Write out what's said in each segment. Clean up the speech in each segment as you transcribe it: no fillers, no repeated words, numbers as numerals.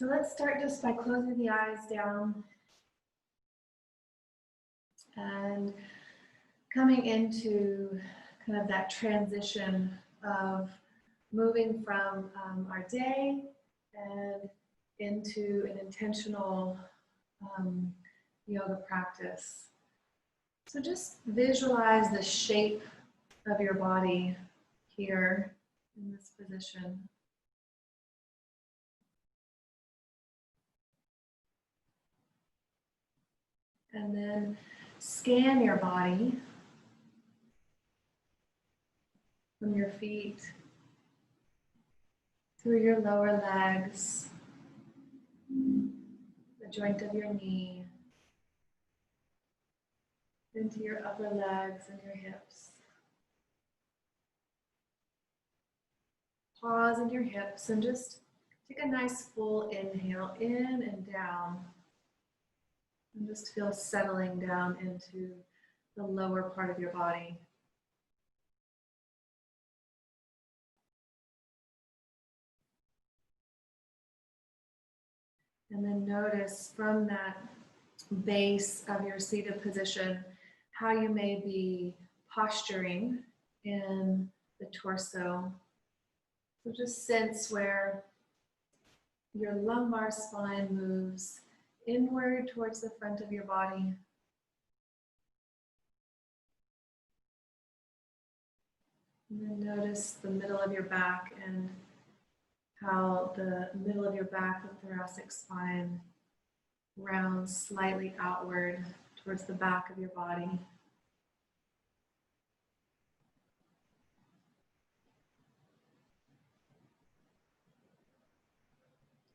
So let's start just by closing the eyes down and coming into kind of that transition of moving from our day and into an intentional yoga practice. So just visualize the shape of your body here in this position. And then scan your body from your feet through your lower legs, the joint of your knee, into your upper legs and your hips. Pause in your hips and just take a nice full inhale in and down. And just feel settling down into the lower part of your body. And then notice from that base of your seated position how you may be posturing in the torso. So just sense where your lumbar spine moves inward towards the front of your body. And then notice the middle of your back and how the middle of your back, the thoracic spine, rounds slightly outward towards the back of your body.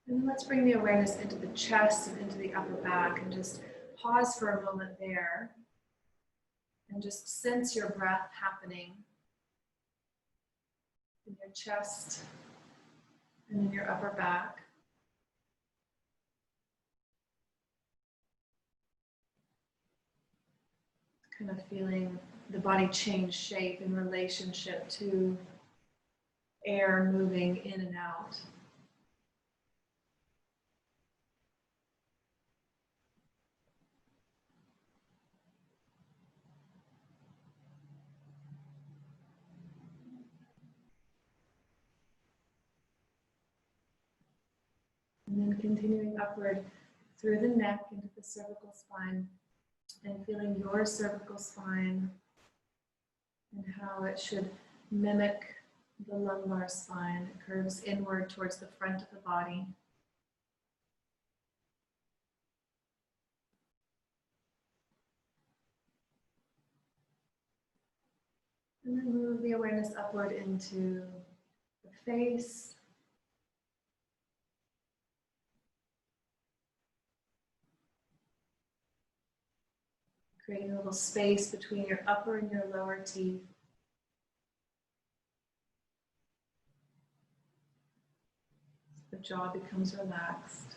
And then let's bring the awareness into the chest and into the upper back and just pause for a moment there and just sense your breath happening in your chest and in your upper back. Kind of feeling the body change shape in relationship to air moving in and out. And then continuing upward through the neck into the cervical spine and feeling your cervical spine and how it should mimic the lumbar spine. It curves inward towards the front of the body. And then move the awareness upward into the face. Creating a little space between your upper and your lower teeth. The jaw becomes relaxed.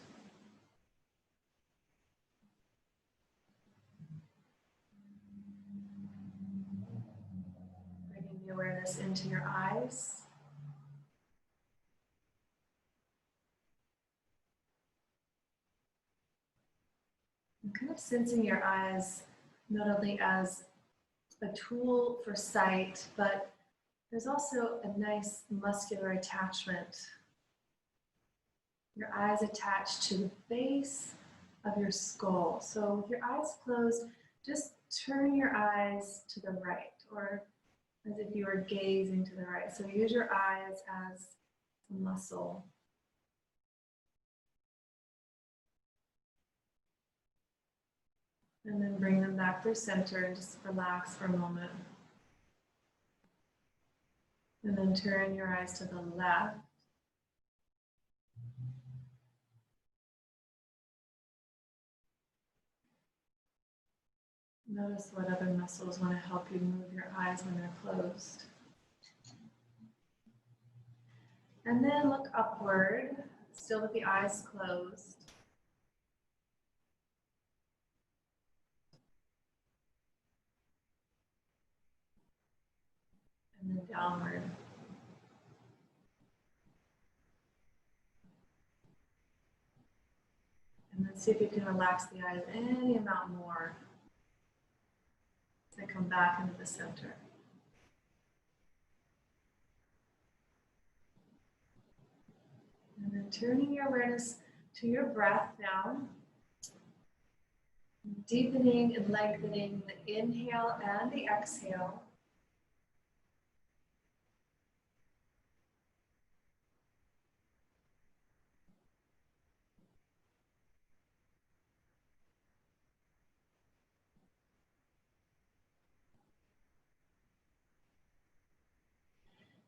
Bringing the awareness into your eyes. And kind of sensing your eyes not only as a tool for sight, but there's also a nice muscular attachment. Your eyes attached to the base of your skull. So with your eyes closed, just turn your eyes to the right, or as if you were gazing to the right. So use your eyes as a muscle. And then bring them back through center and just relax for a moment. And then turn your eyes to the left. Notice what other muscles want to help you move your eyes when they're closed. And then look upward, still with the eyes closed. And then downward. see if you can relax the eyes any amount more. As they come back into the center. And then turning your awareness to your breath now. Deepening and lengthening the inhale and the exhale.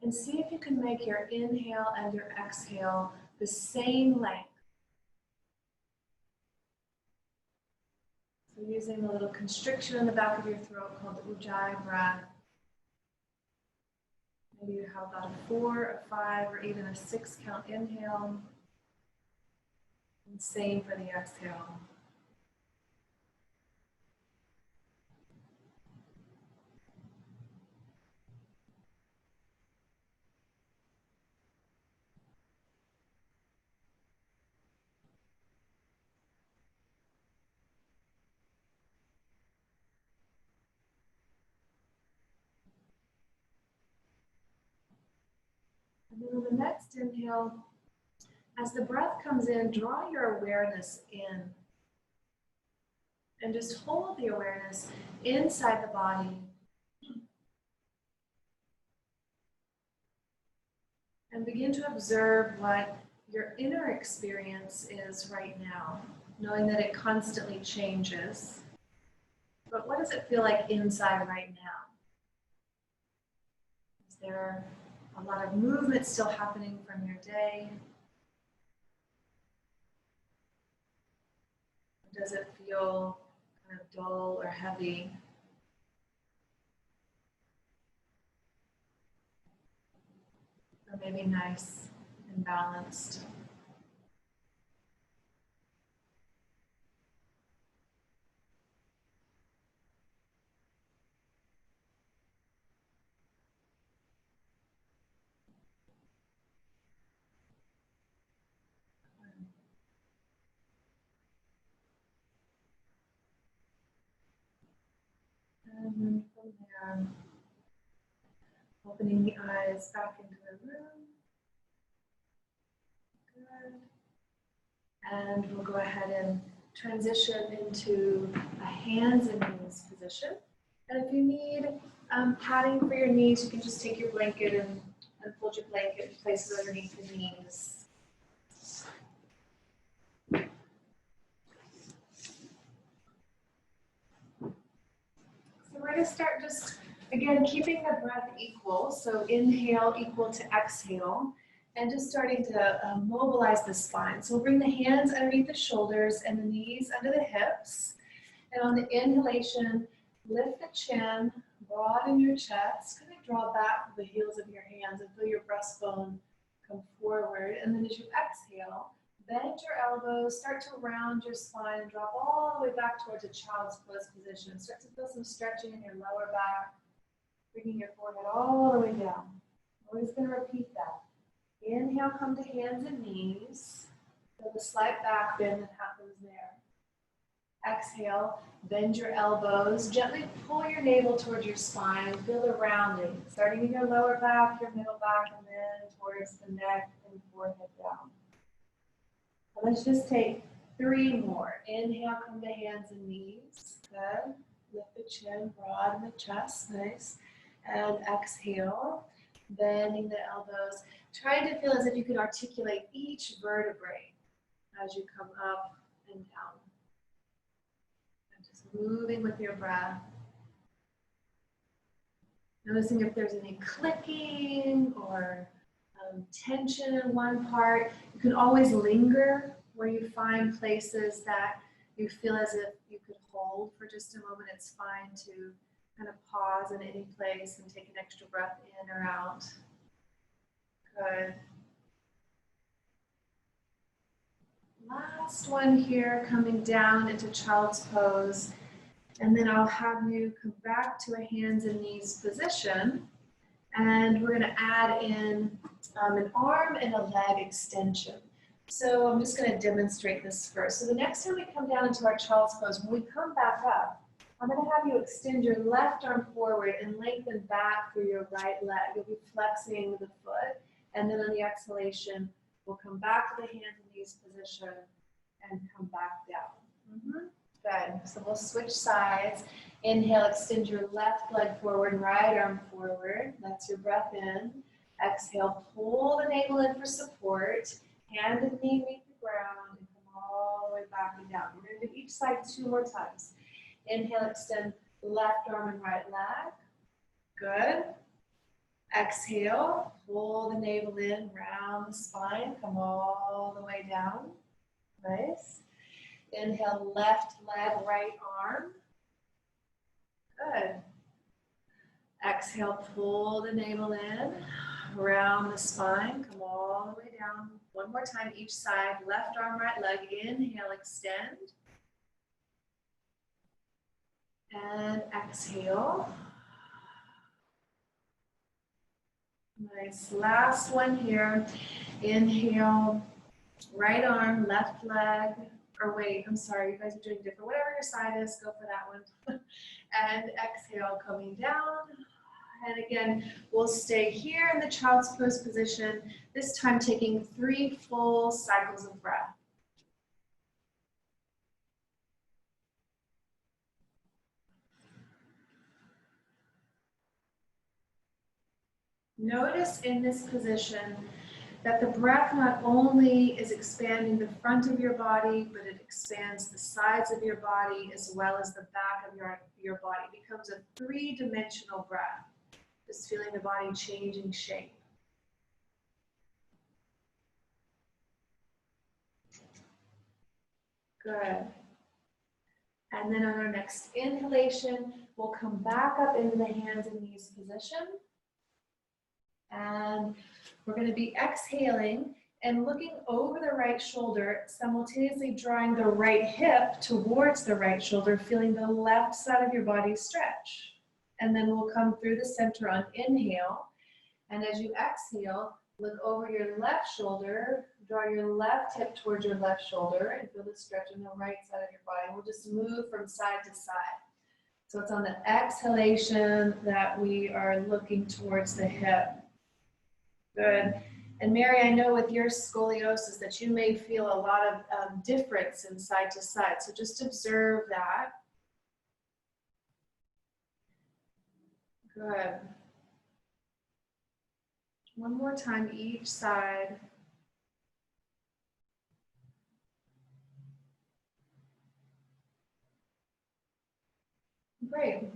And see if you can make your inhale and your exhale the same length. So using the little constriction in the back of your throat called the Ujjayi breath. Maybe you have about a 4, a 5, or even a 6 count inhale. And same for the exhale. And then on the next inhale, as the breath comes in, draw your awareness in. And just hold the awareness inside the body. And begin to observe what your inner experience is right now, knowing that it constantly changes. But what does it feel like inside right now? Is there a lot of movement still happening from your day? Does it feel kind of dull or heavy? Or maybe nice and balanced? And then from there, opening the eyes back into the room. Good. And we'll go ahead and transition into a hands and knees position. And if you need padding for your knees, you can just take your blanket and fold your blanket and place it underneath the knees. We're going to start just, again, keeping the breath equal. So inhale equal to exhale. And just starting to mobilize the spine. So we'll bring the hands underneath the shoulders and the knees under the hips. And on the inhalation, lift the chin, broaden your chest. Kind of draw back the heels of your hands and feel your breastbone come forward. And then as you exhale, bend your elbows, start to round your spine and drop all the way back towards a child's pose position. Start to feel some stretching in your lower back, bringing your forehead all the way down. Always going to repeat that. Inhale, come to hands and knees. Feel the slight back bend that happens there. Exhale, bend your elbows. Gently pull your navel towards your spine. Feel the rounding, starting in your lower back, your middle back, and then towards the neck and forehead down. Let's just take 3 more. Inhale, come to hands and knees. Good. Lift the chin, broaden the chest. Nice. And exhale, bending the elbows. Trying to feel as if you could articulate each vertebrae as you come up and down. And just moving with your breath. Noticing if there's any clicking or tension in one part. You can always linger where you find places that you feel as if you could hold for just a moment. It's fine to kind of pause in any place and take an extra breath in or out. Good. Last one here, coming down into child's pose. And then I'll have you come back to a hands and knees position. And we're going to add in an arm and a leg extension. So I'm just going to demonstrate this first. So the next time we come down into our child's pose, when we come back up, I'm going to have you extend your left arm forward and lengthen back through your right leg. You'll be flexing the foot. And then on the exhalation, we'll come back to the hands and knees position and come back down. Good. So we'll switch sides. Inhale, extend your left leg forward, right arm forward. That's your breath in. Exhale, pull the navel in for support. Hand and knee meet the ground and come all the way back and down. We're going to do each side 2 more times. Inhale, extend left arm and right leg. Good. Exhale, pull the navel in, round the spine, come all the way down. Nice. Inhale, left leg, right arm. Good. Exhale, pull the navel in, round the spine, come all the way down. One more time each side, left arm, right leg. Inhale, extend. And exhale. Nice. Last one here. Inhale, right arm, left leg. Or wait, I'm sorry, you guys are doing different. Whatever your side is, go for that one. And exhale, coming down. And again, we'll stay here in the child's pose position, this time taking 3 full cycles of breath. Notice in this position that the breath not only is expanding the front of your body, but it expands the sides of your body as well as the back of your body. It becomes a 3-dimensional breath. Just feeling the body changing shape. Good. And then on our next inhalation, we'll come back up into the hands and knees position. And we're going to be exhaling and looking over the right shoulder, simultaneously drawing the right hip towards the right shoulder, feeling the left side of your body stretch. And then we'll come through the center on inhale. And as you exhale, look over your left shoulder, draw your left hip towards your left shoulder, and feel the stretch on the right side of your body. We'll just move from side to side. So it's on the exhalation that we are looking towards the hip. Good. And Mary, I know with your scoliosis that you may feel a lot of difference in side to side. So just observe that. Good. One more time each side. Great.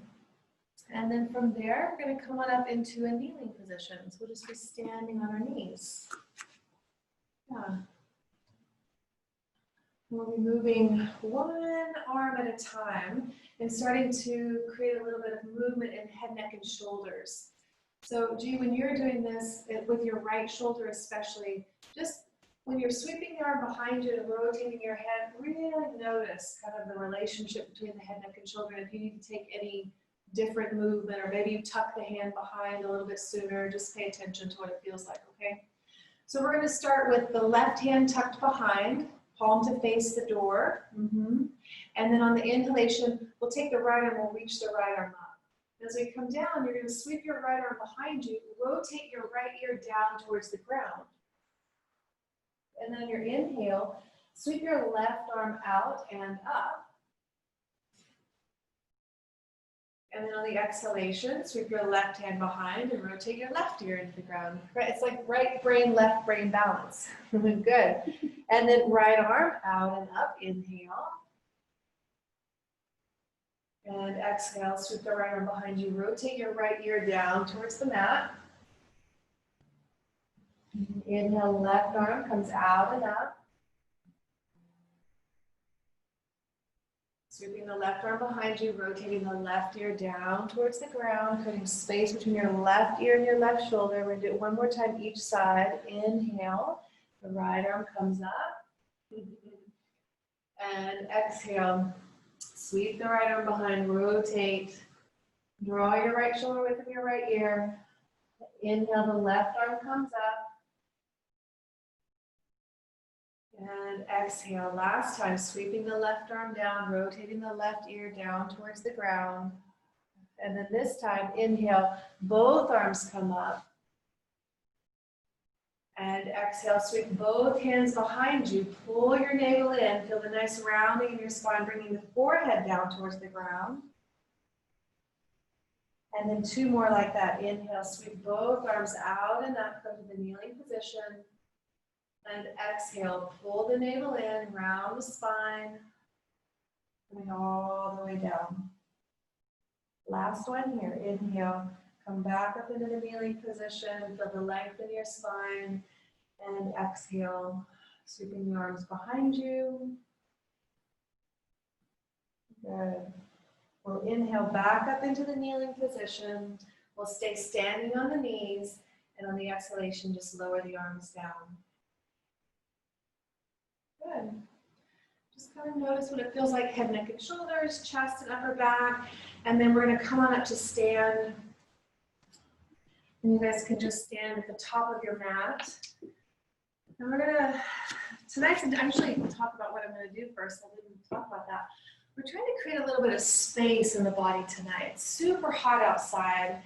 And then from there, we're going to come on up into a kneeling position. So we'll just be standing on our knees. Yeah. We'll be moving one arm at a time and starting to create a little bit of movement in head, neck, and shoulders. So G, when you're doing this with your right shoulder especially, just when you're sweeping the arm behind you and rotating your head, really notice kind of the relationship between the head, neck, and shoulder. If you need to take any different movement, or maybe you tuck the hand behind a little bit sooner, just pay attention to what it feels like, okay? So we're going to start with the left hand tucked behind, palm to face the door. And then on the inhalation, we'll take the right arm, we'll reach the right arm up. As we come down, you're going to sweep your right arm behind you, rotate your right ear down towards the ground. And then on your inhale, sweep your left arm out and up. And then on the exhalation, sweep your left hand behind and rotate your left ear into the ground. Right, it's like right brain, left brain balance. Good. And then right arm out and up, inhale. And exhale, sweep the right arm behind you, rotate your right ear down towards the mat. Inhale, left arm comes out and up. Sweeping the left arm behind you, rotating the left ear down towards the ground, creating space between your left ear and your left shoulder. We're going to do it one more time each side. Inhale, the right arm comes up. And exhale, sweep the right arm behind, rotate. Draw your right shoulder away from your right ear. Inhale, the left arm comes up. And exhale. Last time, sweeping the left arm down, rotating the left ear down towards the ground. And then this time, inhale, both arms come up. And exhale, sweep both hands behind you. Pull your navel in. Feel the nice rounding in your spine, bringing the forehead down towards the ground. And then two more like that. Inhale, sweep both arms out and up, come to the kneeling position. And exhale, pull the navel in, round the spine, coming all the way down. Last one here. Inhale, come back up into the kneeling position, feel the length in your spine, and exhale, sweeping the arms behind you. Good. We'll inhale back up into the kneeling position. We'll stay standing on the knees, and on the exhalation, just lower the arms down. Good. Just kind of notice what it feels like, head, neck, and shoulders, chest and upper back. And then we're going to come on up to stand. And you guys can just stand at the top of your mat. And we're going to, tonight's actually talk about what I'm going to do first. I didn't talk about that. We're trying to create a little bit of space in the body tonight. It's super hot outside.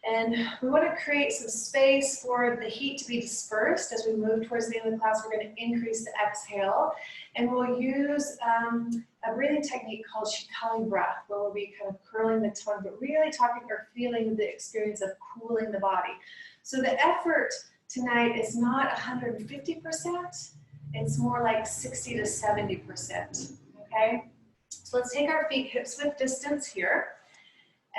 And we want to create some space for the heat to be dispersed. As we move towards the end of the class, we're going to increase the exhale. And we'll use a breathing technique called Shikali breath, where we'll be kind of curling the tongue, but really talking or feeling the experience of cooling the body. So the effort tonight is not 150%. It's more like 60 to 70%. Okay? So let's take our feet hips width distance here.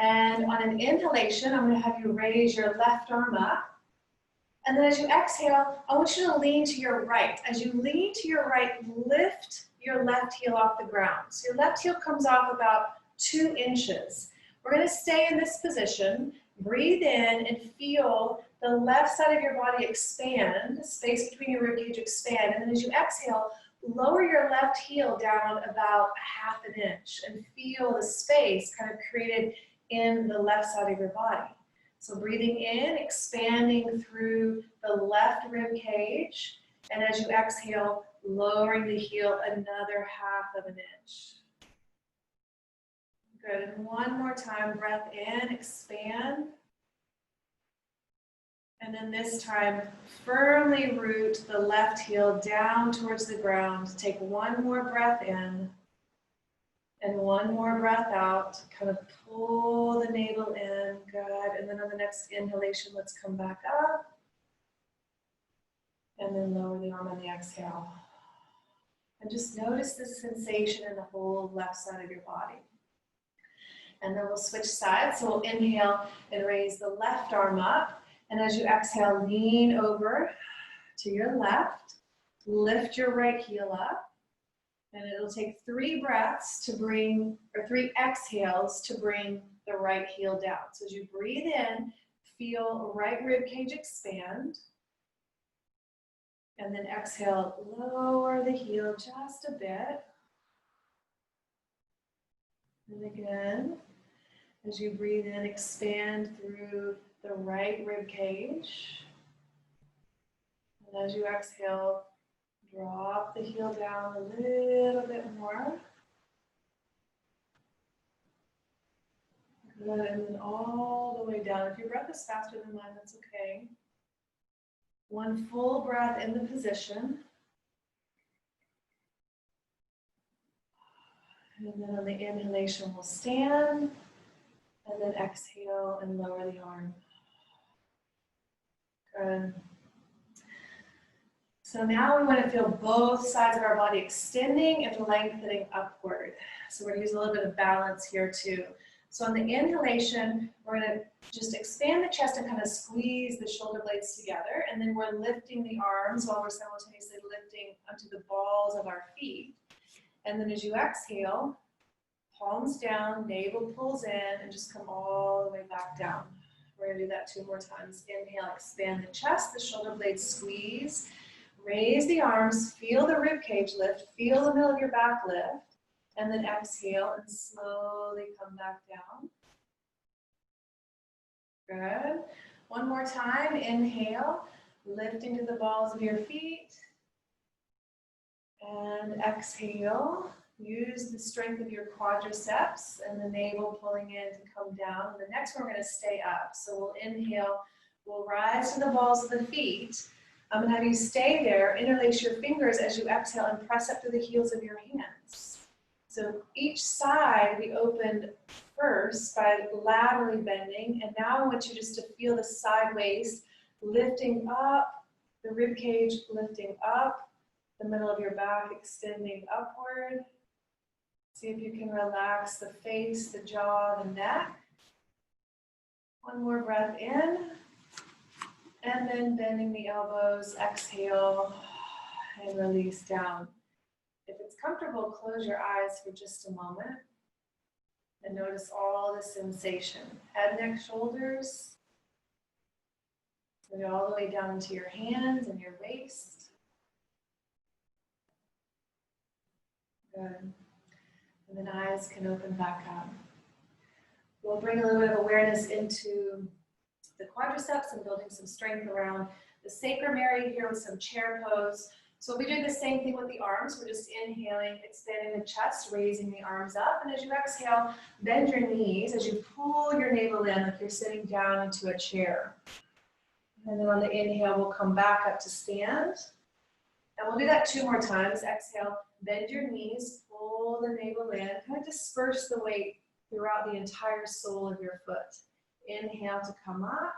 And on an inhalation, I'm going to have you raise your left arm up. And then as you exhale, I want you to lean to your right. As you lean to your right, lift your left heel off the ground. So your left heel comes off about 2 inches. We're going to stay in this position. Breathe in and feel the left side of your body expand, space between your ribcage expand. And then as you exhale, lower your left heel down about 1/2 inch and feel the space kind of created in the left side of your body. So breathing in, expanding through the left rib cage, and as you exhale, lowering the heel another 1/2 inch. Good, and one more time, breath in, expand. And then this time, firmly root the left heel down towards the ground. Take one more breath in. And one more breath out, kind of pull the navel in, good. And then on the next inhalation, let's come back up. And then lower the arm on the exhale. And just notice the sensation in the whole left side of your body. And then we'll switch sides. So we'll inhale and raise the left arm up. And as you exhale, lean over to your left. Lift your right heel up. And it'll take 3 breaths to bring, or 3 exhales to bring the right heel down. So as you breathe in, feel right rib cage expand. And then exhale, lower the heel just a bit. And again, as you breathe in, expand through the right rib cage. And as you exhale, drop the heel down a little bit more. Good, and then all the way down. If your breath is faster than mine, that's okay. One full breath in the position. And then on the inhalation, we'll stand. And then exhale and lower the arm. Good. So now we want to feel both sides of our body extending and lengthening upward. So we're going to use a little bit of balance here too. So on the inhalation, we're going to just expand the chest and kind of squeeze the shoulder blades together. And then we're lifting the arms while we're simultaneously lifting onto the balls of our feet. And then as you exhale, palms down, navel pulls in, and just come all the way back down. We're going to do that 2 more times. Inhale, expand the chest, the shoulder blades squeeze. Raise the arms, feel the rib cage lift, feel the middle of your back lift, and then exhale and slowly come back down. Good. One more time, inhale, lifting to the balls of your feet. And exhale. Use the strength of your quadriceps and the navel pulling in to come down. And the next one, we're going to stay up. So we'll inhale. We'll rise to the balls of the feet. I'm going to have you stay there. Interlace your fingers as you exhale and press up to the heels of your hands. So each side we opened first by laterally bending. And now I want you just to feel the side waist lifting up, the rib cage lifting up, the middle of your back extending upward. See if you can relax the face, the jaw, the neck. One more breath in. And then bending the elbows, exhale, and release down. If it's comfortable, close your eyes for just a moment. And notice all the sensation. Head, neck, shoulders. Go all the way down into your hands and your waist. Good. And then eyes can open back up. We'll bring a little bit of awareness into the quadriceps and building some strength around the sacrum area here with some chair pose. So we'll be doing the same thing with the arms. We're just inhaling, expanding the chest, raising the arms up. And as you exhale, bend your knees as you pull your navel in like you're sitting down into a chair. And then on the inhale, we'll come back up to stand. And we'll do that 2 more times. Exhale, bend your knees, pull the navel in, kind of disperse the weight throughout the entire sole of your foot. Inhale to come up.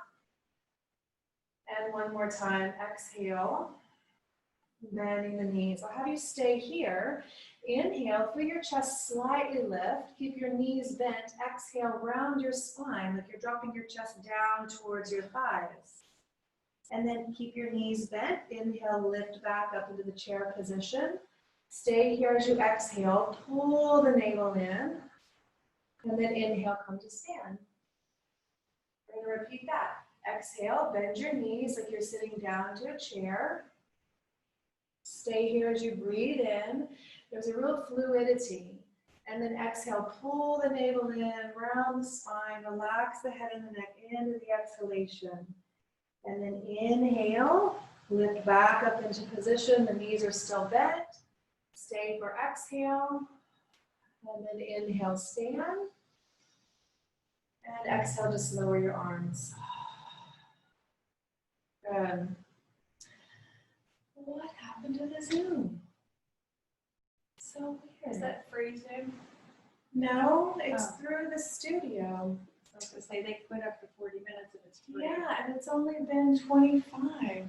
And one more time, exhale, bending the knees. I'll have you stay here. Inhale, feel your chest slightly lift. Keep your knees bent. Exhale, round your spine like you're dropping your chest down towards your thighs. And then keep your knees bent. Inhale, lift back up into the chair position. Stay here as you exhale. Pull the navel in. And then inhale, come to stand. We're going to repeat that. Exhale, bend your knees like you're sitting down to a chair. Stay here as you breathe in. There's a real fluidity. And then exhale, pull the navel in, round the spine, relax the head and the neck into the exhalation. And then inhale, lift back up into position. The knees are still bent. Stay for exhale. And then inhale, stand. And exhale, just lower your arms. Good. What happened to the Zoom? So weird. Is that free Zoom? No, it's through the studio. I was going to say they quit after 40 minutes and it's free. Yeah, and it's only been 25.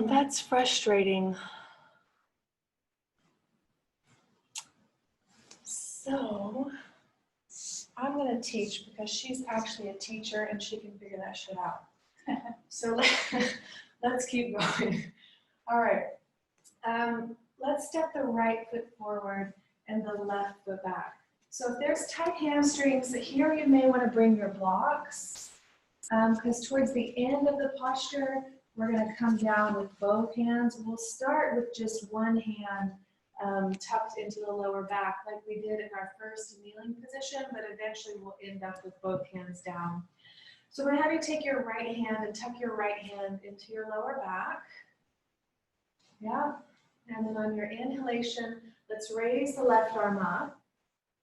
That's frustrating. So, I'm going to teach because she's actually a teacher and she can figure that shit out. So let's keep going. All right. Let's step the right foot forward and the left foot back. So if there's tight hamstrings, here you may want to bring your blocks because towards the end of the posture, we're going to come down with both hands. We'll start with just one hand tucked into the lower back like we did in our first kneeling position, but eventually we'll end up with both hands down. So we're going to have you take your right hand and tuck your right hand into your lower back. Yeah. And then on your inhalation, let's raise the left arm up.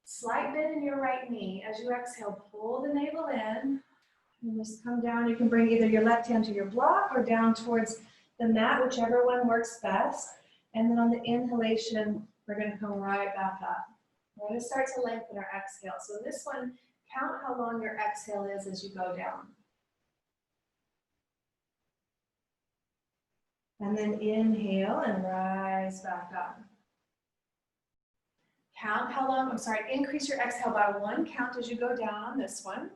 Slight bend in your right knee. As you exhale, pull the navel in. And just come down. You can bring either your left hand to your block or down towards the mat, whichever one works best. And then on the inhalation, we're going to come right back up. We're going to start to lengthen our exhale. So this one, count how long your exhale is as you go down. And then inhale and rise back up. Count how long, increase your exhale by 1 count as you go down on this one.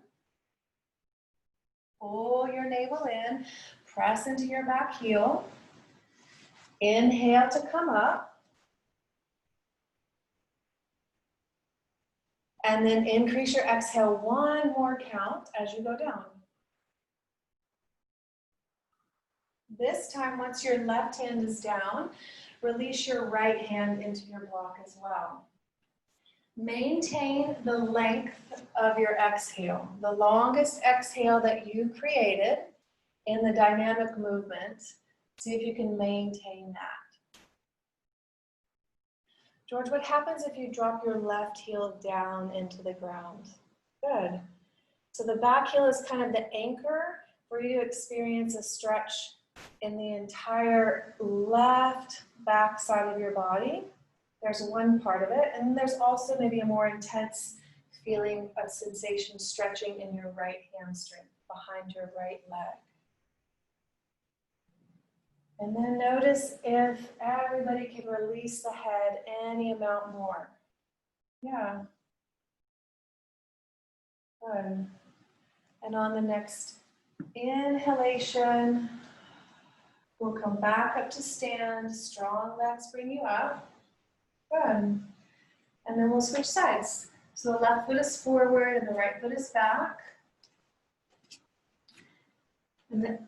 Pull your navel in, press into your back heel. Inhale to come up. And then increase your exhale 1 more count as you go down. This time, once your left hand is down, release your right hand into your block as well. Maintain the length of your exhale, the longest exhale that you created in the dynamic movement. See if you can maintain that. George, what happens if you drop your left heel down into the ground? Good. So the back heel is kind of the anchor for you to experience a stretch in the entire left back side of your body. There's one part of it, and then there's also maybe a more intense feeling of sensation stretching in your right hamstring behind your right leg. And then notice if everybody can release the head any amount more. Yeah. Good. And on the next inhalation, we'll come back up to stand. Strong legs bring you up. Good. And then we'll switch sides. So the left foot is forward and the right foot is back. And the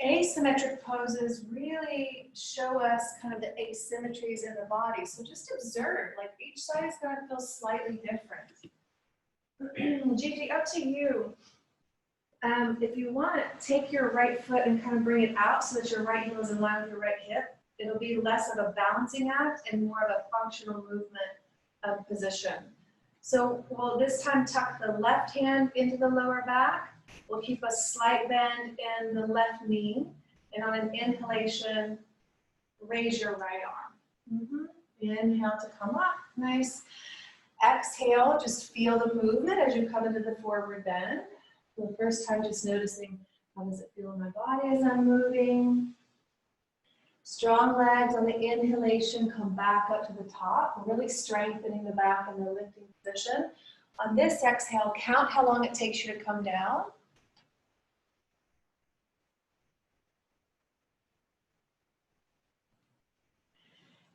asymmetric poses really show us kind of the asymmetries in the body. So just observe, like each side is going to feel slightly different. Gigi, up to you. If you want, take your right foot and kind of bring it out so that your right heel is in line with your right hip. It'll be less of a balancing act and more of a functional movement of position. So we'll this time tuck the left hand into the lower back. We'll keep a slight bend in the left knee. And on an inhalation, raise your right arm. Inhale to come up. Nice. Exhale, just feel the movement as you come into the forward bend. For the first time, just noticing how does it feel in my body as I'm moving. Strong legs on the inhalation, come back up to the top, really strengthening the back in the lifting position. On this exhale, count how long it takes you to come down.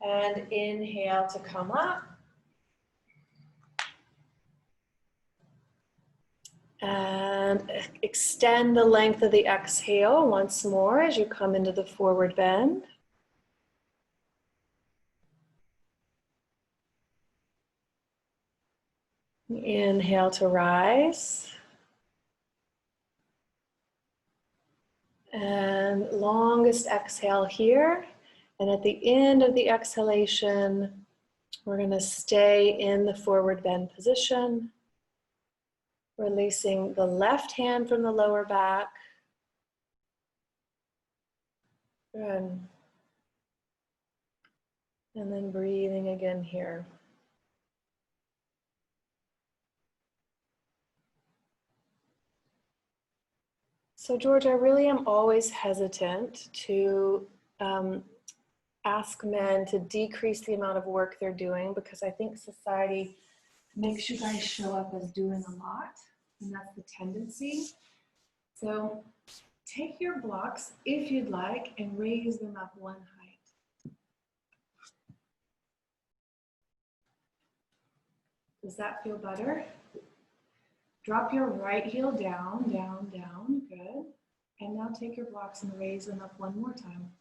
And inhale to come up. And extend the length of the exhale once more as you come into the forward bend. Inhale to rise. And longest exhale here. And at the end of the exhalation, we're going to stay in the forward bend position. Releasing the left hand from the lower back. Good. And then breathing again here. So George, I really am always hesitant to ask men to decrease the amount of work they're doing because I think society makes you guys show up as doing a lot, and that's the tendency. So take your blocks, if you'd like, and raise them up one height. Does that feel better? Drop your right heel down, down, down, good. And now take your blocks and raise them up one more time.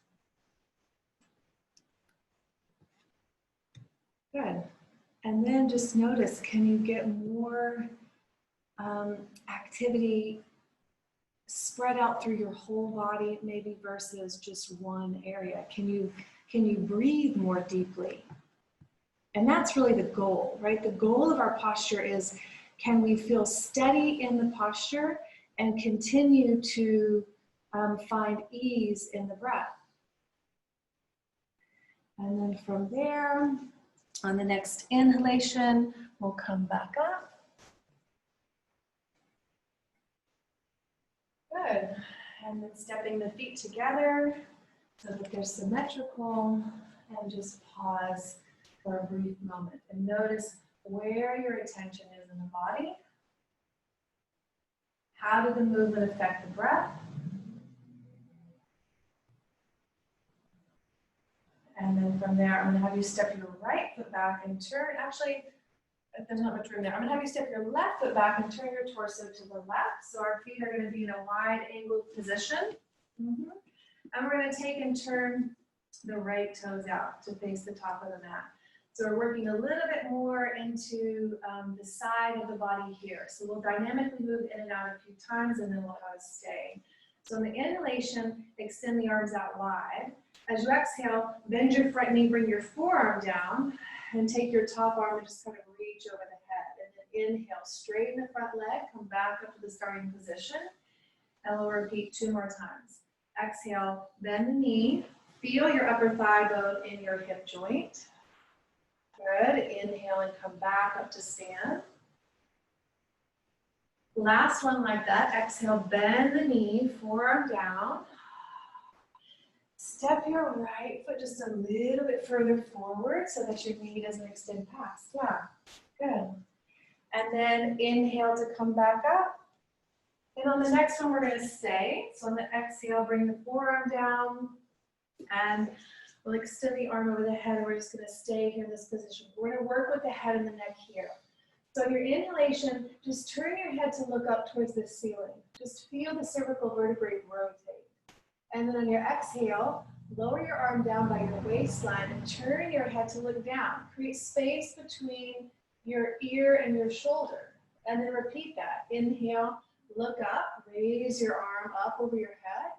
Good. And then just notice, can you get more activity spread out through your whole body, maybe versus just one area? Can you breathe more deeply? And that's really the goal, right? The goal of our posture is, can we feel steady in the posture and continue to find ease in the breath? And then from there, on the next inhalation, we'll come back up. Good. And then stepping the feet together so that they're symmetrical, and just pause for a brief moment and notice where your attention is in the body. How did the movement affect the breath? And then from there, I'm going to have you step your right foot back and turn. Actually, if there's not much room there, I'm going to have you step your left foot back and turn your torso to the left. So our feet are going to be in a wide angled position. And we're going to take and turn the right toes out to face the top of the mat. So we're working a little bit more into the side of the body here. So we'll dynamically move in and out a few times, and then we'll have a stay. So on the inhalation, extend the arms out wide. As you exhale, bend your front knee, bring your forearm down, and take your top arm and just kind of reach over the head. And then inhale, straighten the front leg, come back up to the starting position, and we'll repeat 2 more times. Exhale, bend the knee, feel your upper thigh bone in your hip joint. Good, inhale and come back up to stand. Last one like that, exhale, bend the knee, forearm down. Step your right foot just a little bit further forward so that your knee doesn't extend past. Yeah, good. And then inhale to come back up. And on the next one, we're gonna stay. So on the exhale, bring the forearm down and we'll extend the arm over the head. We're just gonna stay here in this position. We're gonna work with the head and the neck here. So on your inhalation, just turn your head to look up towards the ceiling. Just feel the cervical vertebrae rotate. And then on your exhale, lower your arm down by your waistline and turn your head to look down. Create space between your ear and your shoulder. And then repeat that. Inhale, look up, raise your arm up over your head.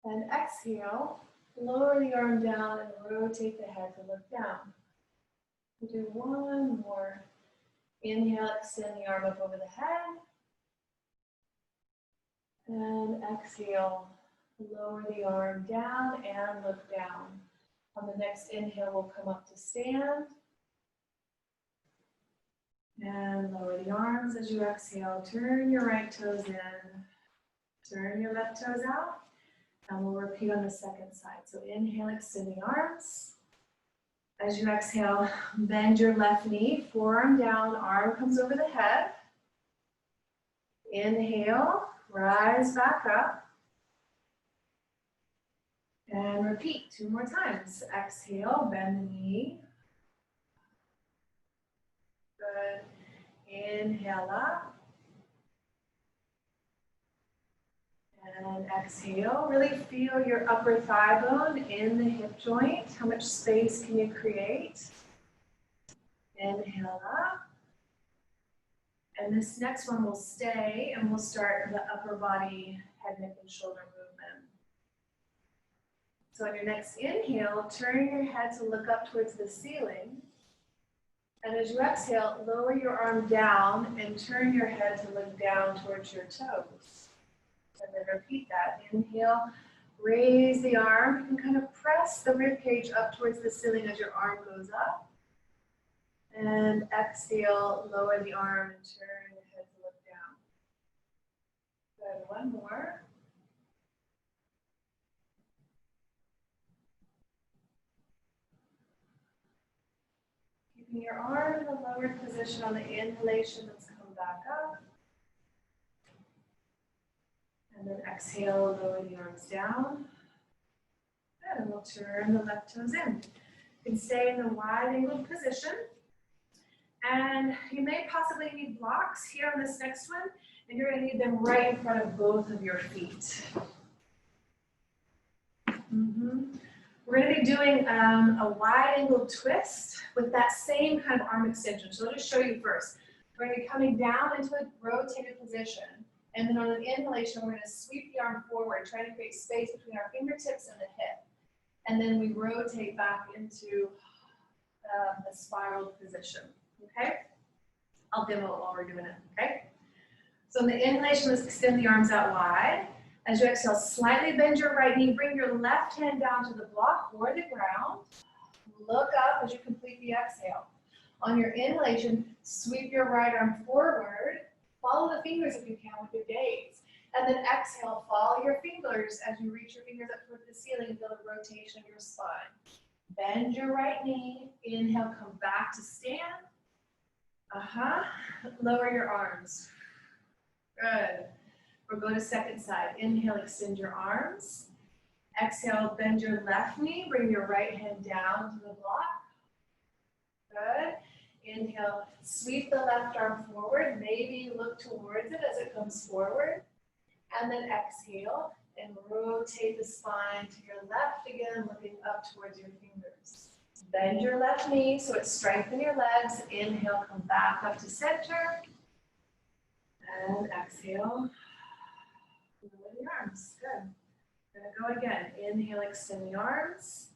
And exhale, lower the arm down and rotate the head to look down. We'll do one more. Inhale, extend the arm up over the head. And exhale, lower the arm down and look down. On the next inhale, we'll come up to stand. And lower the arms as you exhale. Turn your right toes in. Turn your left toes out. And we'll repeat on the second side. So inhale, extend the arms. As you exhale, bend your left knee, forearm down, arm comes over the head. Inhale, rise back up. And repeat 2 more times. Exhale, bend the knee. Good. Inhale up. And exhale. Really feel your upper thigh bone in the hip joint. How much space can you create? Inhale up. And this next one will stay and we'll start the upper body, head, neck, and shoulder movement. So on your next inhale, turn your head to look up towards the ceiling. And as you exhale, lower your arm down and turn your head to look down towards your toes. And then repeat that. Inhale, raise the arm. You can kind of press the rib cage up towards the ceiling as your arm goes up. And exhale, lower the arm and turn the head to look down. Good, one more. Keeping your arm in the lowered position on the inhalation, let's come back up. And then exhale, lower the arms down. Good, and we'll turn the left toes in. You can stay in the wide angled position. And you may possibly need blocks here on this next one, and you're going to need them right in front of both of your feet. We're going to be doing a wide angled twist with that same kind of arm extension. So I'll just show you first. We're going to be coming down into a rotated position, and then on an inhalation, we're going to sweep the arm forward, trying to create space between our fingertips and the hip. And then we rotate back into a spiraled position. Okay? I'll demo it while we're doing it, okay? So in the inhalation, let's extend the arms out wide. As you exhale, slightly bend your right knee, bring your left hand down to the block or the ground. Look up as you complete the exhale. On your inhalation, sweep your right arm forward. Follow the fingers if you can with your gaze. And then exhale, follow your fingers as you reach your fingers up towards the ceiling and feel the rotation of your spine. Bend your right knee. Inhale, come back to stand. Lower your arms. Good. We'll go to second side. Inhale, extend your arms. Exhale, bend your left knee. Bring your right hand down to the block. Good. Inhale, sweep the left arm forward. Maybe look towards it as it comes forward. And then exhale and rotate the spine to your left again, looking up towards your fingers. Bend your left knee so it strengthens your legs. Inhale, come back up to center. And exhale. Lower the arms, good. We're gonna go again. Inhale, extend the arms.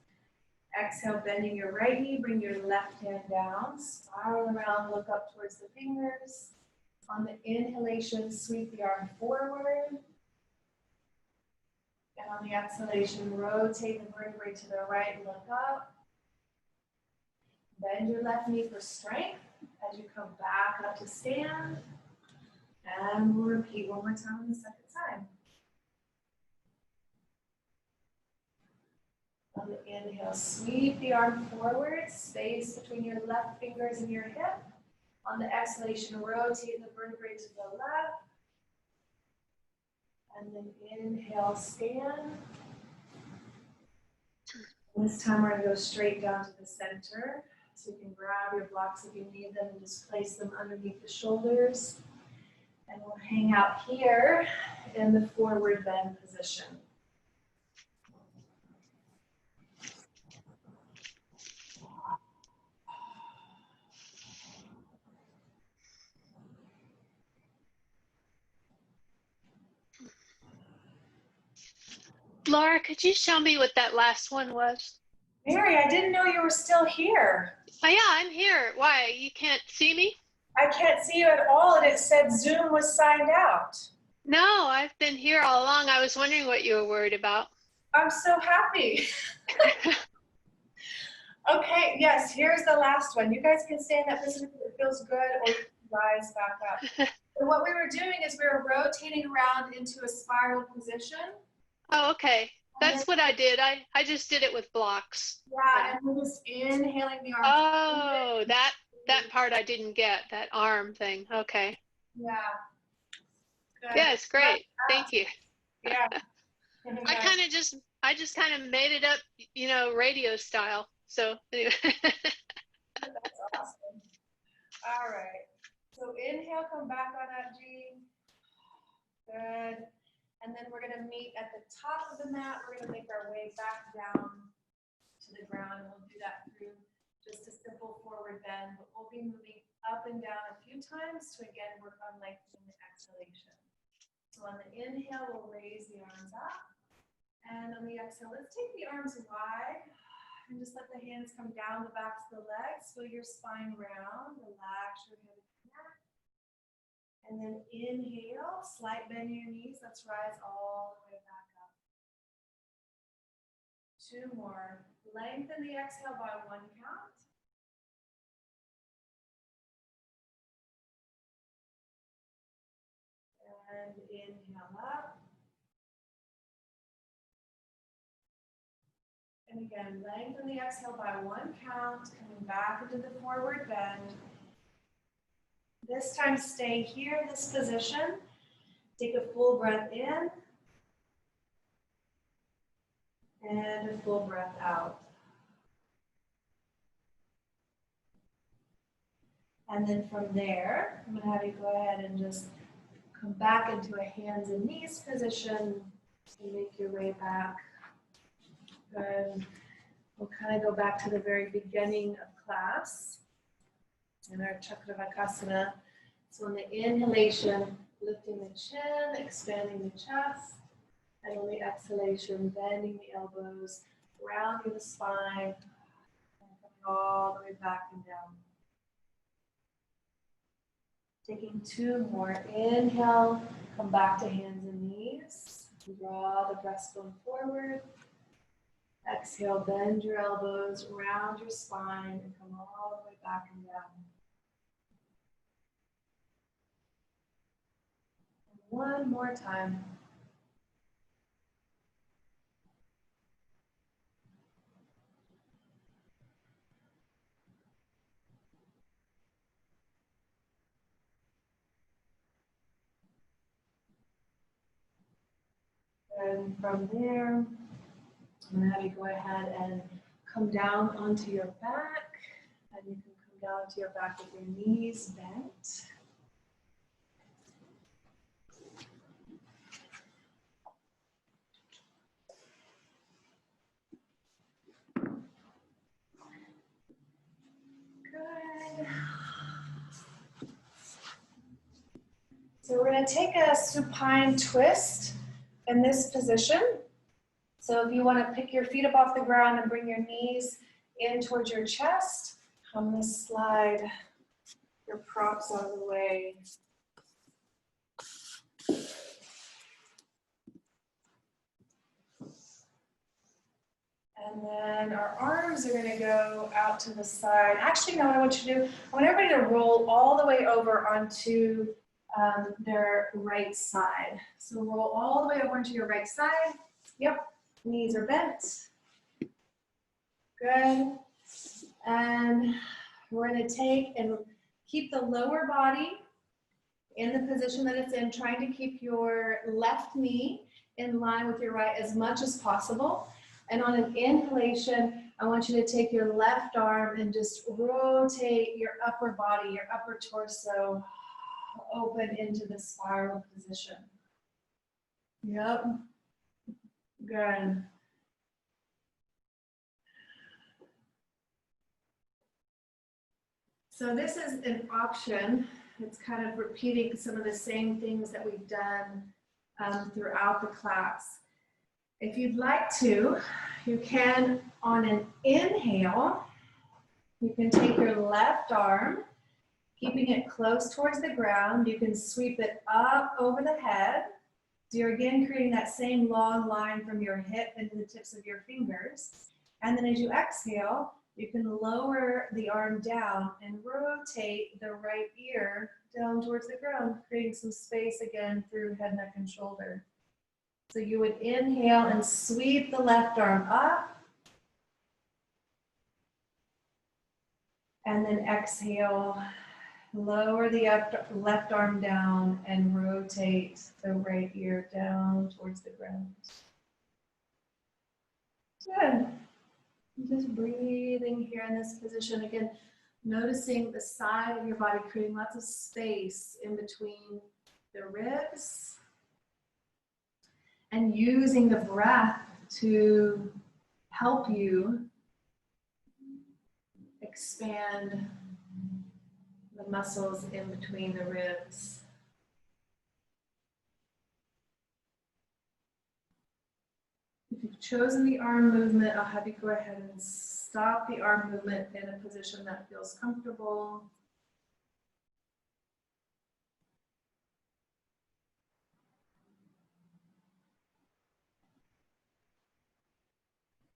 Exhale, bending your right knee, bring your left hand down. Spiral around, look up towards the fingers. On the inhalation, sweep the arm forward. And on the exhalation, rotate the vertebrae to the right, look up. Bend your left knee for strength as you come back up to stand. And we'll repeat one more time on the second side. On the inhale, sweep the arm forward, space between your left fingers and your hip. On the exhalation, rotate the vertebrae to the left. And then inhale, stand. This time we're going to go straight down to the center. So you can grab your blocks if you need them and just place them underneath the shoulders. And we'll hang out here in the forward bend position. Laura, could you show me what that last one was? Mary, I didn't know you were still here. Oh yeah, I'm here. Why? You can't see me? I can't see you at all, and it said Zoom was signed out. No, I've been here all along. I was wondering what you were worried about. I'm so happy. Okay, yes, here's the last one. You guys can stay in that position if it feels good, or you can rise back up. So what we were doing is we were rotating around into a spiral position. Oh, okay. That's what I did. I just did it with blocks. Yeah, and we're just inhaling the arm. Oh, that part I didn't get, that arm thing. Okay. Yeah. Good. Yeah, it's great. Thank you. Yeah. I just kind of made it up, you know, radio style. So anyway. That's awesome. All right. So inhale, come back on that G. Good. And then we're going to meet at the top of the mat. We're going to make our way back down to the ground. And we'll do that through just a simple forward bend. But we'll be moving up and down a few times to again work on lengthening the exhalation. So on the inhale, we'll raise the arms up. And on the exhale, let's take the arms wide. And just let the hands come down the backs of the legs. Feel your spine round. Relax your head and neck. And then inhale, slight bend in your knees. Let's rise all the way back up. Two more. Lengthen the exhale by one count. And inhale up. And again, lengthen the exhale by one count, coming back into the forward bend. This time, stay here in this position. Take a full breath in. And a full breath out. And then from there, I'm going to have you go ahead and just come back into a hands and knees position. So make your way back. Good. We'll kind of go back to the very beginning of class in our Chakravakasana. So on the inhalation, lifting the chin, expanding the chest. And on the exhalation, bending the elbows, rounding the spine, and coming all the way back and down. Taking two more. Inhale, come back to hands and knees. Draw the breastbone forward. Exhale, bend your elbows, round your spine, and come all the way back and down. One more time. And from there, I'm going to have you go ahead and come down onto your back. And you can come down to your back with your knees bent. Good. So we're going to take a supine twist. in this position. So if you want to pick your feet up off the ground and bring your knees in towards your chest, I'm going to slide your props out of the way. And then our arms are going to go out to the side. Actually, no, what I want you to do, I want everybody to roll all the way over onto their right side. So roll all the way over onto your right side. Yep, knees are bent. Good. And we're going to take and keep the lower body in the position that it's in, trying to keep your left knee in line with your right as much as possible. And on an inhalation, I want you to take your left arm and just rotate your upper body, your upper torso, open into the spiral position. Yep. Good. So this is an option. It's kind of repeating some of the same things that we've done throughout the class. If you'd like to, you can, on an inhale, you can take your left arm, keeping it close towards the ground. You can sweep it up over the head. So you're again creating that same long line from your hip into the tips of your fingers. And then as you exhale, you can lower the arm down and rotate the right ear down towards the ground, creating some space again through head, neck, and shoulder. So you would inhale and sweep the left arm up. And then exhale, lower the left arm down and rotate the right ear down towards the ground. Good. Just breathing here in this position. Again, noticing the side of your body, creating lots of space in between the ribs. And using the breath to help you expand the muscles in between the ribs. If you've chosen the arm movement, I'll have you go ahead and stop the arm movement in a position that feels comfortable.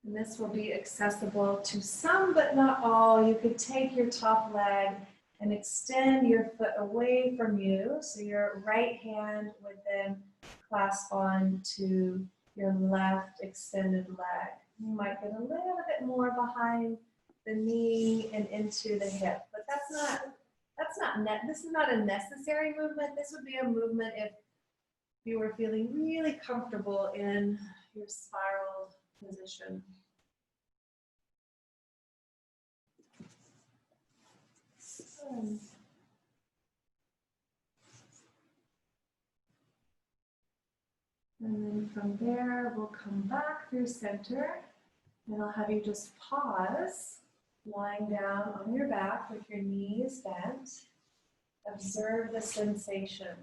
And this will be accessible to some, but not all. You could take your top leg and extend your foot away from you. So your right hand would then clasp on to your left extended leg. You might get a little bit more behind the knee and into the hip, but this is not a necessary movement. This would be a movement if you were feeling really comfortable in your spiral position. And then from there, we'll come back through center, and I'll have you just pause, lying down on your back with your knees bent. Observe the sensation.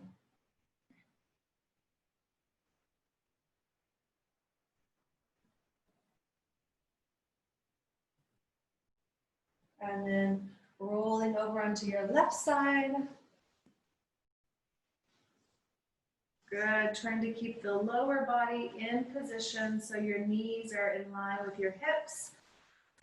And then rolling over onto your left side. Good, trying to keep the lower body in position so your knees are in line with your hips.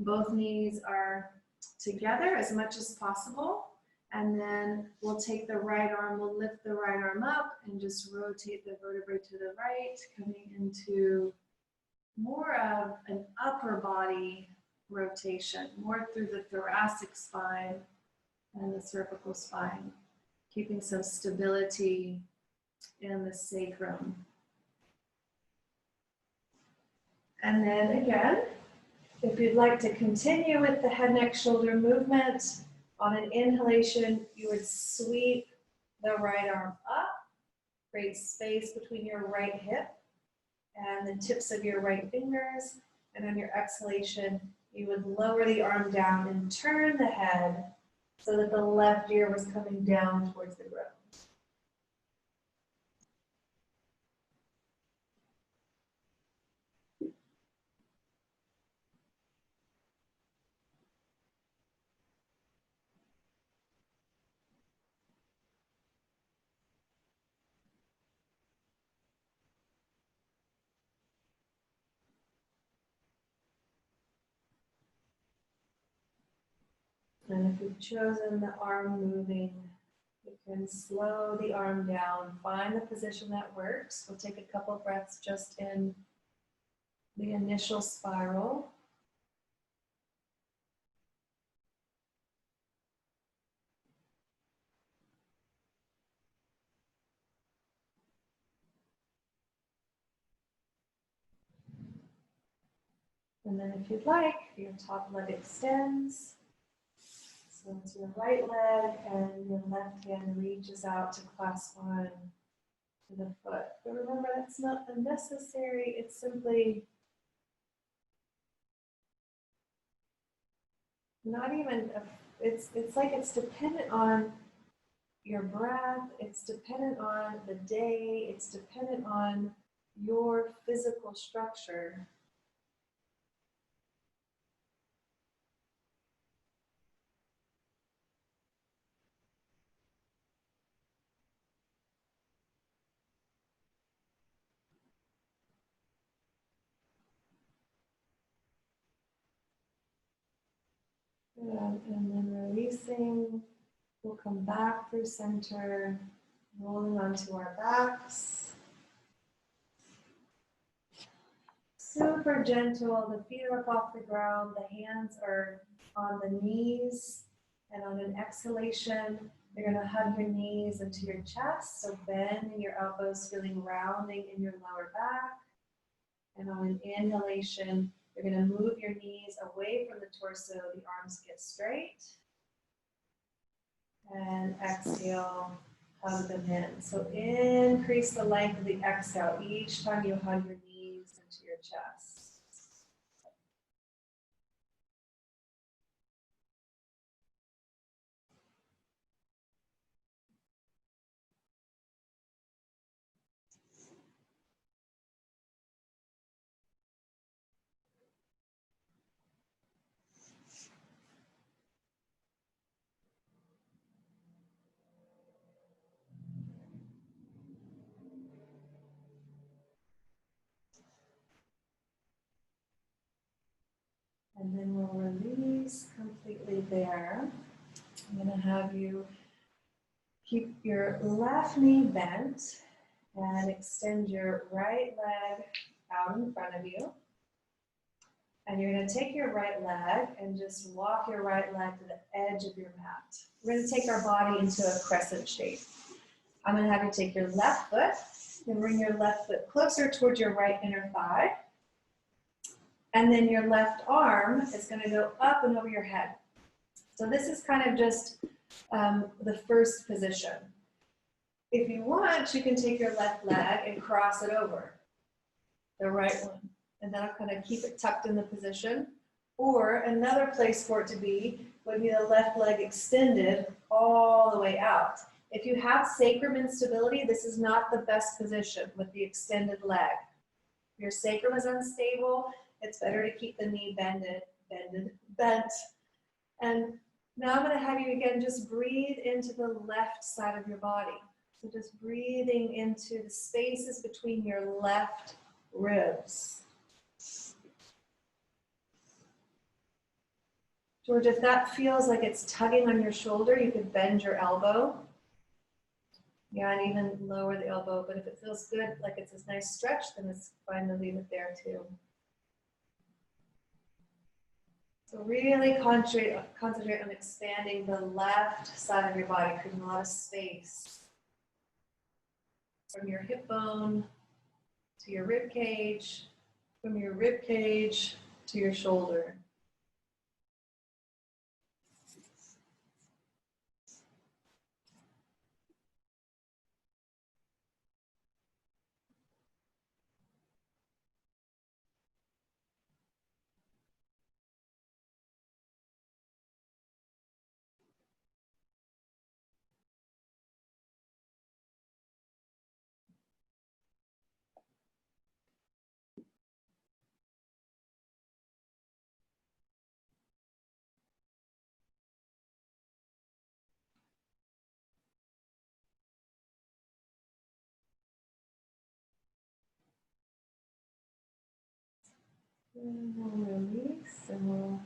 Both knees are together as much as possible. And then we'll take the right arm, we'll lift the right arm up and just rotate the vertebrae to the right, coming into more of an upper body rotation, more through the thoracic spine and the cervical spine, keeping some stability in the sacrum. And then again, if you'd like to continue with the head, neck, shoulder movement, on an inhalation, you would sweep the right arm up, create space between your right hip and the tips of your right fingers. And on your exhalation, you would lower the arm down and turn the head so that the left ear was coming down towards the ground. And if you've chosen the arm moving, you can slow the arm down, find the position that works. We'll take a couple breaths just in the initial spiral. And then if you'd like, your top leg extends. So it's your right leg and your left hand reaches out to clasp on to the foot. But remember, that's not unnecessary. It's simply not even, it's like it's dependent on your breath. It's dependent on the day. It's dependent on your physical structure. Good. And then releasing, we'll come back through center, rolling onto our backs. Super gentle, the feet are up off the ground, the hands are on the knees, and on an exhalation, you're gonna hug your knees into your chest, so bending your elbows, feeling rounding in your lower back. And on an inhalation, you're gonna move your knees away from the torso, the arms get straight. And exhale, hug them in. So increase the length of the exhale each time you hug your knees into your chest. And then we'll release completely there. I'm going to have you keep your left knee bent and extend your right leg out in front of you. And you're going to take your right leg and just walk your right leg to the edge of your mat. We're going to take our body into a crescent shape. I'm going to have you take your left foot and bring your left foot closer towards your right inner thigh. And then your left arm is going to go up and over your head. So this is kind of just the first position. If you want, you can take your left leg and cross it over, the right one. And that'll kind of keep it tucked in the position. Or another place for it to be would be the left leg extended all the way out. If you have sacrum instability, this is not the best position with the extended leg. If your sacrum is unstable, it's better to keep the knee bent. And now I'm going to have you again just breathe into the left side of your body. So just breathing into the spaces between your left ribs. George, if that feels like it's tugging on your shoulder, you could bend your elbow. Yeah, and even lower the elbow. But if it feels good, like it's a nice stretch, then it's fine to leave it there too. So really concentrate on expanding the left side of your body, creating a lot of space from your hip bone to your rib cage, from your rib cage to your shoulder. And we'll release and we'll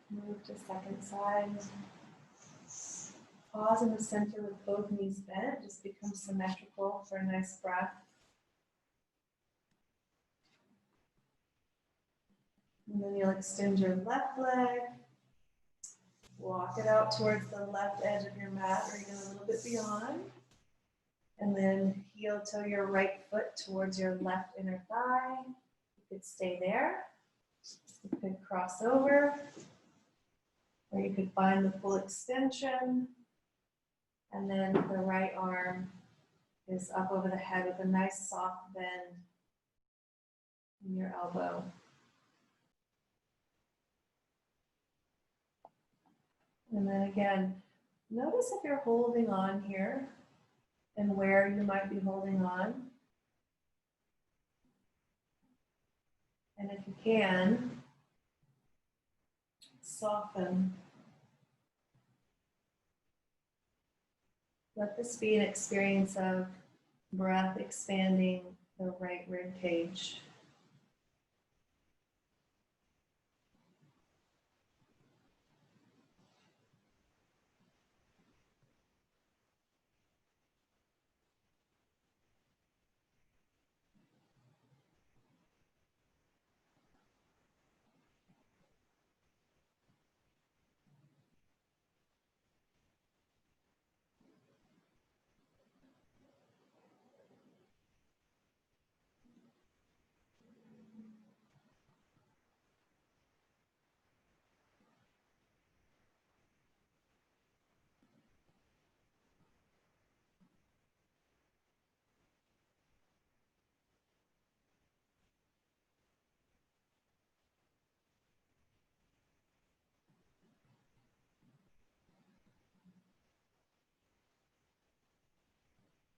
move to second side. Pause in the center with both knees bent. Just become symmetrical for a nice breath. And then you'll extend your left leg. Walk it out towards the left edge of your mat or even a little bit beyond. And then heel toe your right foot towards your left inner thigh. You could stay there. You could cross over. Or you could find the full extension. And then the right arm is up over the head with a nice soft bend in your elbow. And then again, notice if you're holding on here and where you might be holding on. And if you can, soften. Let this be an experience of breath expanding the right rib cage.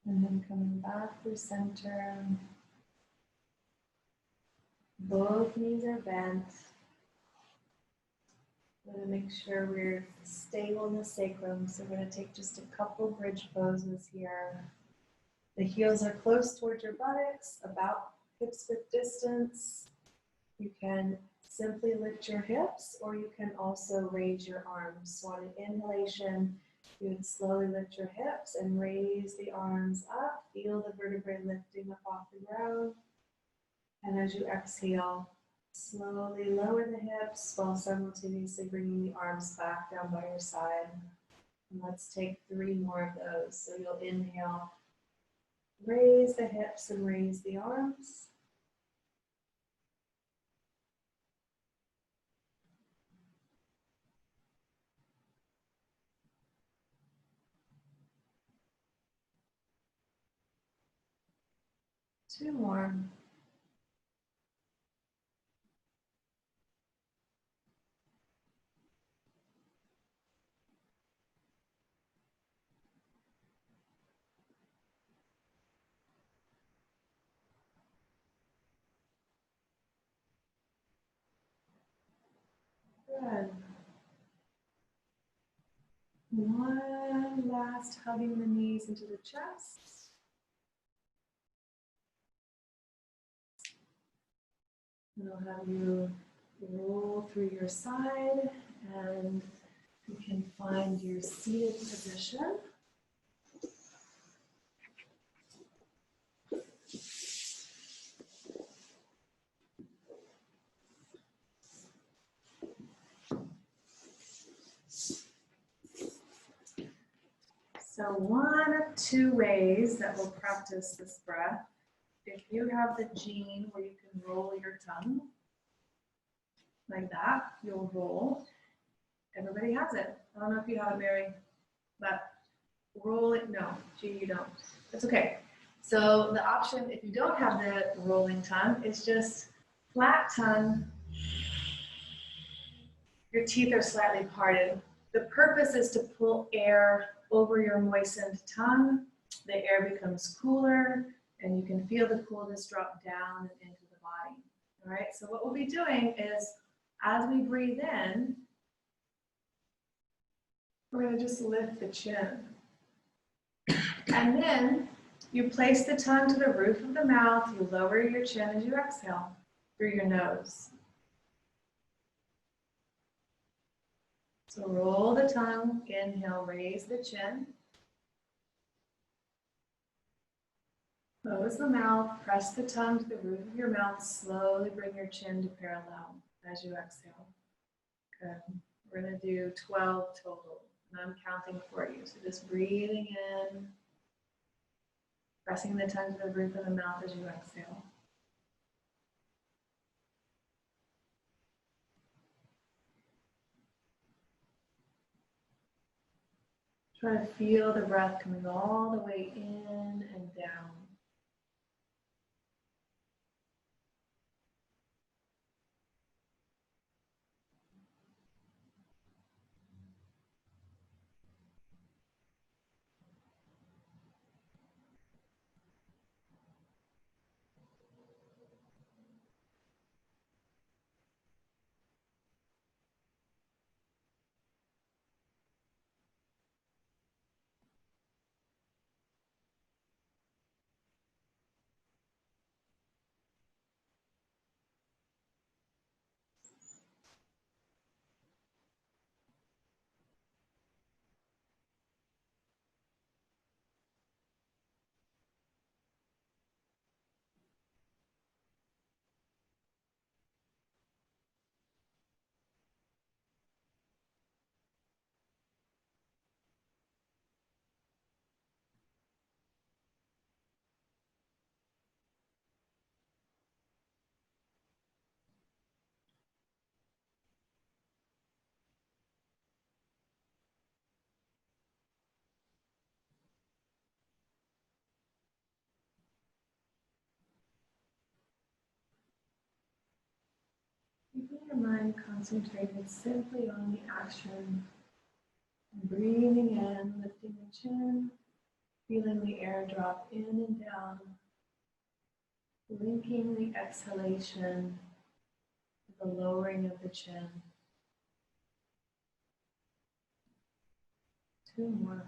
And then coming back through center. Both knees are bent. We're going to make sure we're stable in the sacrum. So we're going to take just a couple bridge poses here. The heels are close towards your buttocks, about hips width distance. You can simply lift your hips, or you can also raise your arms. So on an inhalation, you would slowly lift your hips and raise the arms up. Feel the vertebrae lifting up off the ground. And as you exhale, slowly lower the hips while simultaneously bringing the arms back down by your side. And let's take 3 more of those. So you'll inhale, raise the hips and raise the arms. Two more. Good. One last hugging the knees into the chest. And I'll have you roll through your side, and you can find your seated position. So one of 2 ways that we'll practice this breath. If you have the gene where you can roll your tongue, like that, you'll roll. Everybody has it. I don't know if you have it, Mary, but roll it. No, Gene, you don't. That's okay. So the option, if you don't have the rolling tongue, is just flat tongue. Your teeth are slightly parted. The purpose is to pull air over your moistened tongue. The air becomes cooler, and you can feel the coolness drop down and into the body. All right, so what we'll be doing is, as we breathe in, we're going to just lift the chin. And then you place the tongue to the roof of the mouth. You lower your chin as you exhale through your nose. So roll the tongue, inhale, raise the chin. Close the mouth, press the tongue to the roof of your mouth, slowly bring your chin to parallel as you exhale. Good. We're going to do 12 total, and I'm counting for you. So just breathing in, pressing the tongue to the roof of the mouth as you exhale. Try to feel the breath coming all the way in and down. Keeping your mind concentrated simply on the action. Breathing in, lifting the chin, feeling the air drop in and down, linking the exhalation with the lowering of the chin. 2 more.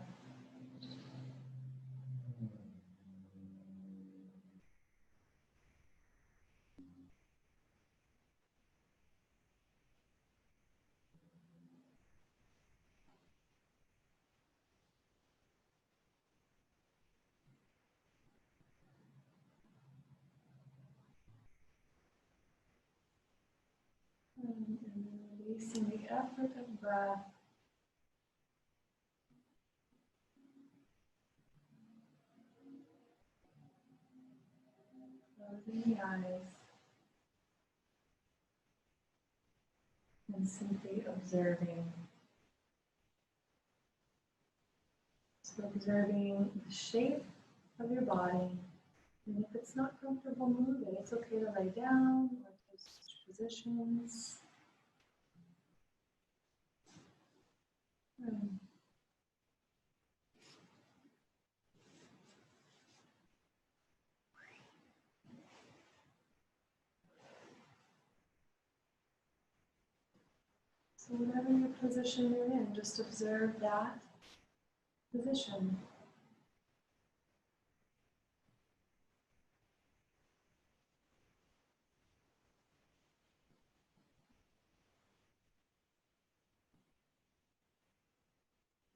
And then releasing the effort of breath. Closing the eyes. And simply observing. So observing the shape of your body. And if it's not comfortable moving, it's okay to lay down or to switch positions. Hmm. So whatever your position you're in, just observe that position.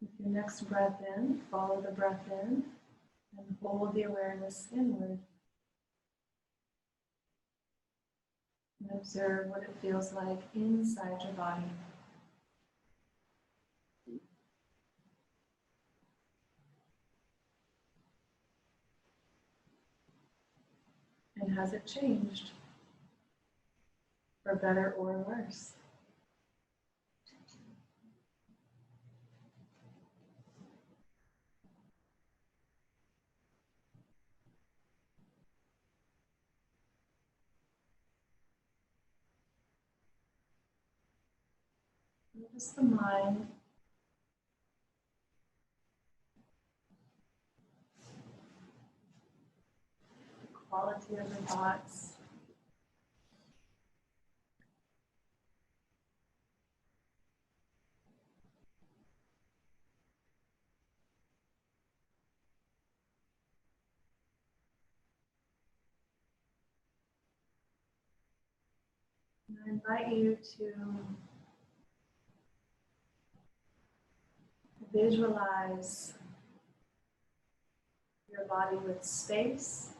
With your next breath in, follow the breath in and hold the awareness inward. And observe what it feels like inside your body. And has it changed? For better or worse? Notice the mind. The quality of the thoughts. And I invite you to Visualize your body with space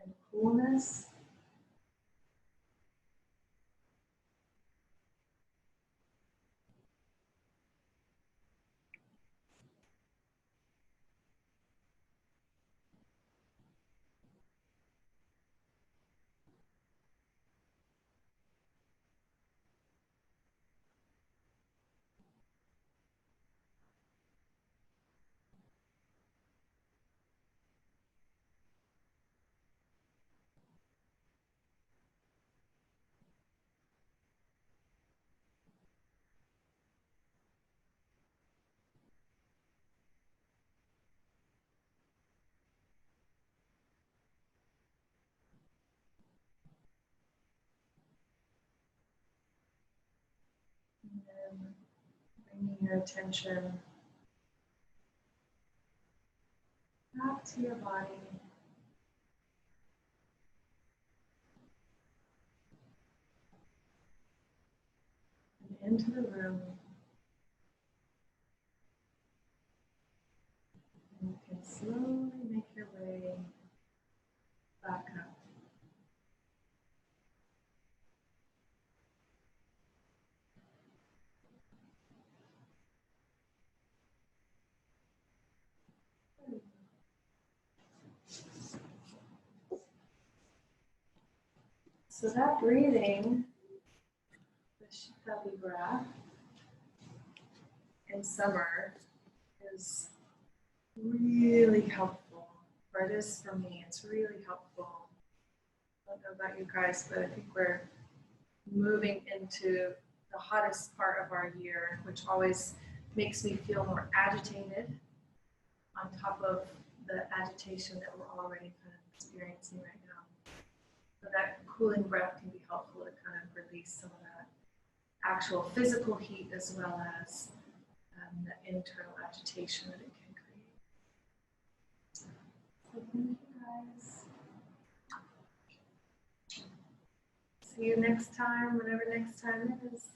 and coolness. And then bringing your attention back to your body. And into the room. And you can slowly make your way back up. So that breathing, the Shikali breath in summer is really helpful, or it is for me. It's really helpful. I don't know about you guys, but I think we're moving into the hottest part of our year, which always makes me feel more agitated on top of the agitation that we're already kind of experiencing right now. So that cooling breath can be helpful to kind of release some of that actual physical heat as well as the internal agitation that it can create. So thank you guys. See you next time, whenever next time is.